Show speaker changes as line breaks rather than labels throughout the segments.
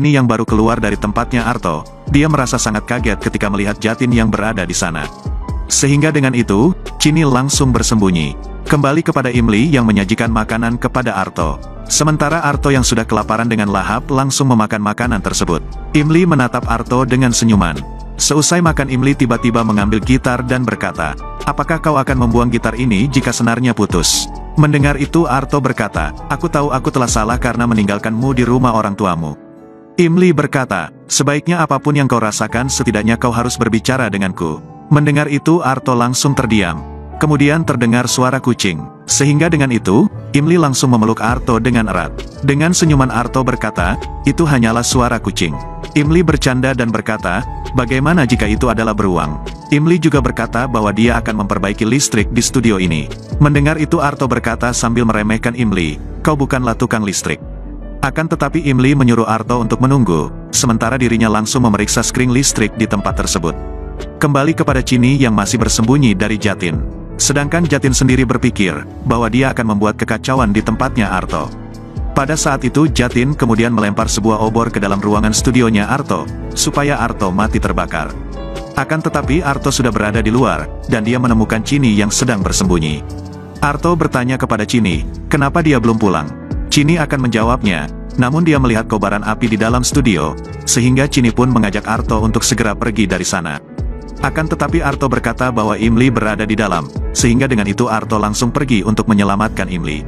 Ini yang baru keluar dari tempatnya Arto, dia merasa sangat kaget ketika melihat Jatin yang berada di sana. Sehingga dengan itu, Chini langsung bersembunyi. Kembali kepada Imli yang menyajikan makanan kepada Arto. Sementara Arto yang sudah kelaparan dengan lahap langsung memakan makanan tersebut. Imli menatap Arto dengan senyuman. Seusai makan Imli tiba-tiba mengambil gitar dan berkata, "Apakah kau akan membuang gitar ini jika senarnya putus?" Mendengar itu Arto berkata, "Aku tahu aku telah salah karena meninggalkanmu di rumah orang tuamu." Imli berkata, "Sebaiknya apapun yang kau rasakan setidaknya kau harus berbicara denganku." Mendengar itu Arto langsung terdiam. Kemudian terdengar suara kucing. Sehingga dengan itu, Imli langsung memeluk Arto dengan erat. Dengan senyuman Arto berkata, "Itu hanyalah suara kucing." Imli bercanda dan berkata, "Bagaimana jika itu adalah beruang?" Imli juga berkata bahwa dia akan memperbaiki listrik di studio ini. Mendengar itu Arto berkata sambil meremehkan Imli, "Kau bukanlah tukang listrik." Akan tetapi Imli menyuruh Arto untuk menunggu, sementara dirinya langsung memeriksa skring listrik di tempat tersebut. Kembali kepada Chini yang masih bersembunyi dari Jatin. Sedangkan Jatin sendiri berpikir, bahwa dia akan membuat kekacauan di tempatnya Arto. Pada saat itu Jatin kemudian melempar sebuah obor ke dalam ruangan studionya Arto, supaya Arto mati terbakar. Akan tetapi Arto sudah berada di luar, dan dia menemukan Chini yang sedang bersembunyi. Arto bertanya kepada Chini, kenapa dia belum pulang? Chini akan menjawabnya, namun dia melihat kobaran api di dalam studio, sehingga Chini pun mengajak Arto untuk segera pergi dari sana. Akan tetapi Arto berkata bahwa Imli berada di dalam, sehingga dengan itu Arto langsung pergi untuk menyelamatkan Imli.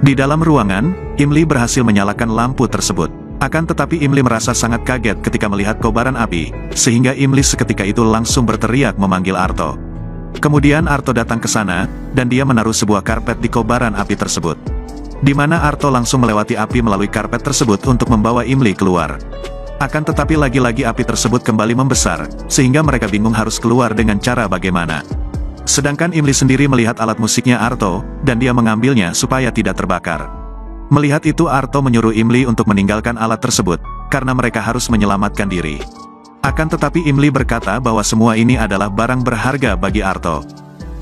Di dalam ruangan, Imli berhasil menyalakan lampu tersebut. Akan tetapi Imli merasa sangat kaget ketika melihat kobaran api, sehingga Imli seketika itu langsung berteriak memanggil Arto. Kemudian Arto datang ke sana, dan dia menaruh sebuah karpet di kobaran api tersebut. Di mana Arto langsung melewati api melalui karpet tersebut untuk membawa Imli keluar. Akan tetapi lagi-lagi api tersebut kembali membesar, sehingga mereka bingung harus keluar dengan cara bagaimana. Sedangkan Imli sendiri melihat alat musiknya Arto, dan dia mengambilnya supaya tidak terbakar. Melihat itu Arto menyuruh Imli untuk meninggalkan alat tersebut, karena mereka harus menyelamatkan diri. Akan tetapi Imli berkata bahwa semua ini adalah barang berharga bagi Arto.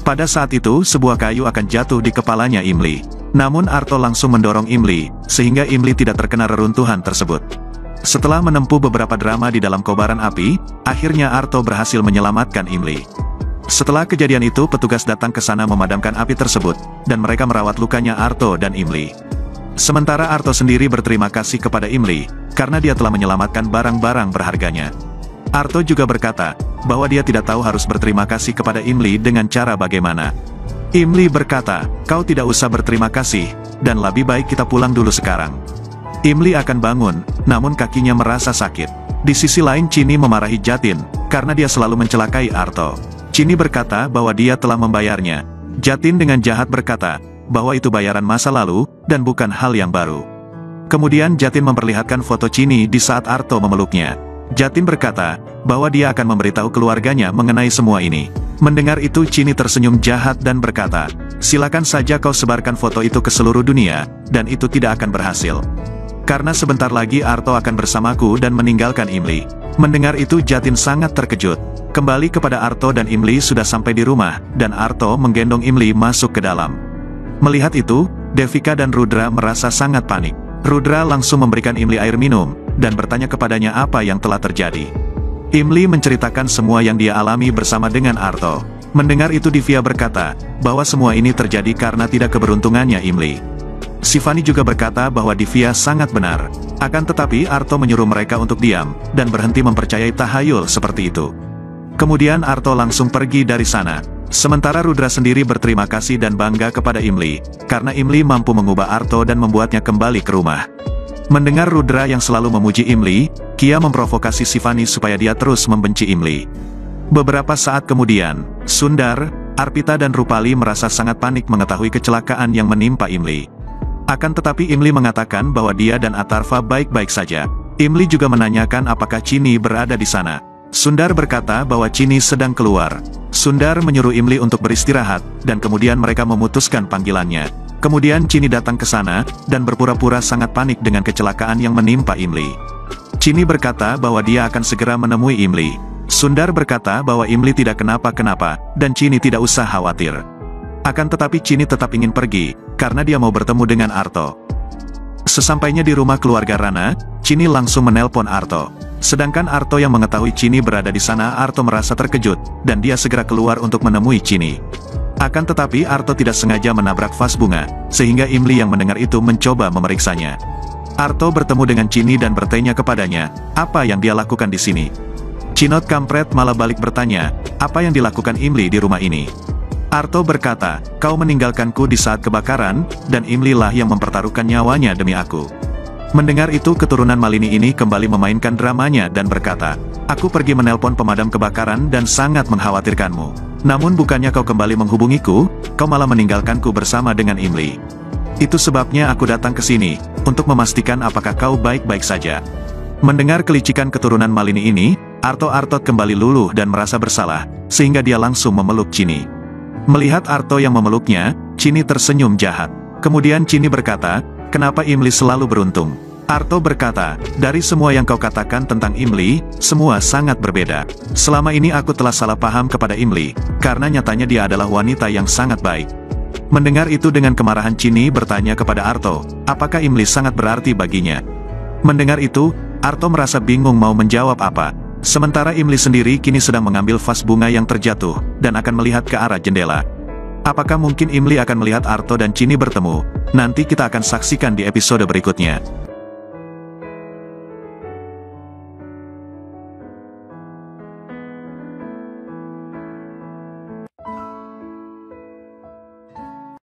Pada saat itu sebuah kayu akan jatuh di kepalanya Imli. Namun Arto langsung mendorong Imli, sehingga Imli tidak terkena reruntuhan tersebut. Setelah menempuh beberapa drama di dalam kobaran api, akhirnya Arto berhasil menyelamatkan Imli. Setelah kejadian itu petugas datang ke sana memadamkan api tersebut, dan mereka merawat lukanya Arto dan Imli. Sementara Arto sendiri berterima kasih kepada Imli, karena dia telah menyelamatkan barang-barang berharganya. Arto juga berkata, bahwa dia tidak tahu harus berterima kasih kepada Imli dengan cara bagaimana. Imli berkata, "Kau tidak usah berterima kasih, dan lebih baik kita pulang dulu sekarang." Imli akan bangun, namun kakinya merasa sakit. Di sisi lain Chini memarahi Jatin, karena dia selalu mencelakai Arto. Chini berkata bahwa dia telah membayarnya. Jatin dengan jahat berkata, bahwa itu bayaran masa lalu, dan bukan hal yang baru. Kemudian Jatin memperlihatkan foto Chini di saat Arto memeluknya. Jatin berkata, bahwa dia akan memberitahu keluarganya mengenai semua ini. Mendengar itu Chini tersenyum jahat dan berkata, "Silakan saja kau sebarkan foto itu ke seluruh dunia, dan itu tidak akan berhasil. Karena sebentar lagi Arto akan bersamaku dan meninggalkan Imli." Mendengar itu Jatin sangat terkejut. Kembali kepada Arto dan Imli sudah sampai di rumah, dan Arto menggendong Imli masuk ke dalam. Melihat itu, Devika dan Rudra merasa sangat panik. Rudra langsung memberikan Imli air minum, dan bertanya kepadanya apa yang telah terjadi. Imli menceritakan semua yang dia alami bersama dengan Arto. Mendengar itu Divya berkata, bahwa semua ini terjadi karena tidak keberuntungannya Imli. Sifani juga berkata bahwa Divya sangat benar. Akan tetapi Arto menyuruh mereka untuk diam, dan berhenti mempercayai tahayul seperti itu. Kemudian Arto langsung pergi dari sana. Sementara Rudra sendiri berterima kasih dan bangga kepada Imli, karena Imli mampu mengubah Arto dan membuatnya kembali ke rumah. Mendengar Rudra yang selalu memuji Imli, Kia memprovokasi Sifani supaya dia terus membenci Imli. Beberapa saat kemudian, Sundar, Arpita dan Rupali merasa sangat panik mengetahui kecelakaan yang menimpa Imli. Akan tetapi Imli mengatakan bahwa dia dan Atarva baik-baik saja. Imli juga menanyakan apakah Chini berada di sana. Sundar berkata bahwa Chini sedang keluar. Sundar menyuruh Imli untuk beristirahat, dan kemudian mereka memutuskan panggilannya. Kemudian Chini datang ke sana, dan berpura-pura sangat panik dengan kecelakaan yang menimpa Imli. Chini berkata bahwa dia akan segera menemui Imli. Sundar berkata bahwa Imli tidak kenapa-kenapa, dan Chini tidak usah khawatir. Akan tetapi Chini tetap ingin pergi, karena dia mau bertemu dengan Arto. Sesampainya di rumah keluarga Rana, Chini langsung menelpon Arto. Sedangkan Arto yang mengetahui Chini berada di sana, Arto merasa terkejut, dan dia segera keluar untuk menemui Chini. Akan tetapi Arto tidak sengaja menabrak vas bunga, sehingga Imli yang mendengar itu mencoba memeriksanya. Arto bertemu dengan Chini dan bertanya kepadanya, apa yang dia lakukan di sini. Cinot kampret malah balik bertanya, apa yang dilakukan Imli di rumah ini. Arto berkata, kau meninggalkanku di saat kebakaran, dan Imli lah yang mempertaruhkan nyawanya demi aku. Mendengar itu keturunan Malini ini kembali memainkan dramanya dan berkata, aku pergi menelpon pemadam kebakaran dan sangat mengkhawatirkanmu. Namun bukannya kau kembali menghubungiku, kau malah meninggalkanku bersama dengan Imli. Itu sebabnya aku datang ke sini, untuk memastikan apakah kau baik-baik saja. Mendengar kelicikan keturunan Malini ini, Arto kembali luluh dan merasa bersalah, sehingga dia langsung memeluk Chini. Melihat Arto yang memeluknya, Chini tersenyum jahat. Kemudian Chini berkata, kenapa Imli selalu beruntung? Arto berkata, dari semua yang kau katakan tentang Imli, semua sangat berbeda. Selama ini aku telah salah paham kepada Imli, karena nyatanya dia adalah wanita yang sangat baik. Mendengar itu dengan kemarahan Chini bertanya kepada Arto, apakah Imli sangat berarti baginya? Mendengar itu, Arto merasa bingung mau menjawab apa. Sementara Imli sendiri kini sedang mengambil vas bunga yang terjatuh, dan akan melihat ke arah jendela. Apakah mungkin Imli akan melihat Arto dan Chini bertemu? Nanti kita akan saksikan di episode berikutnya.